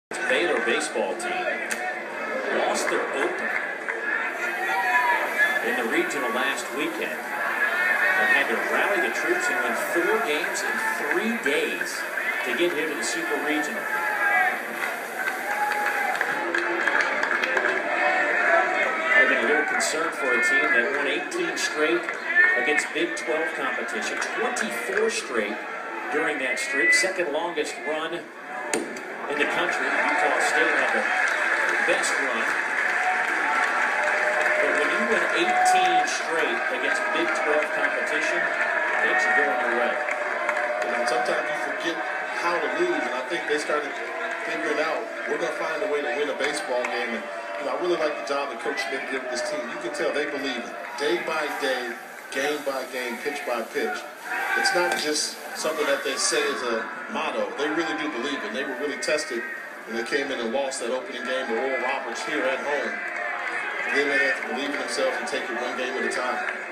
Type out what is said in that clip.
Baylor baseball team lost their opener in the regional last weekend and had to rally the troops and win 4 games in 3 days to get here to the Super Regional. I've been a little concerned for a team that won 18 straight against Big 12 competition, 24 straight during that streak, second longest run in the country. Utah State had the best run. But when you win 18 straight against Big 12 competition, things are going your way. Sometimes you forget how to lose, and I think they started figuring out, we're going to find a way to win a baseball game. And I really like the job that Coach Smith did with this team. You can tell they believe it. Day by day, game by game, pitch by pitch. It's not just something that they say is a motto. They really do believe it. They were really tested when they came in and lost that opening game to Oral Roberts here at home. And then they had to believe in themselves and take it one game at a time.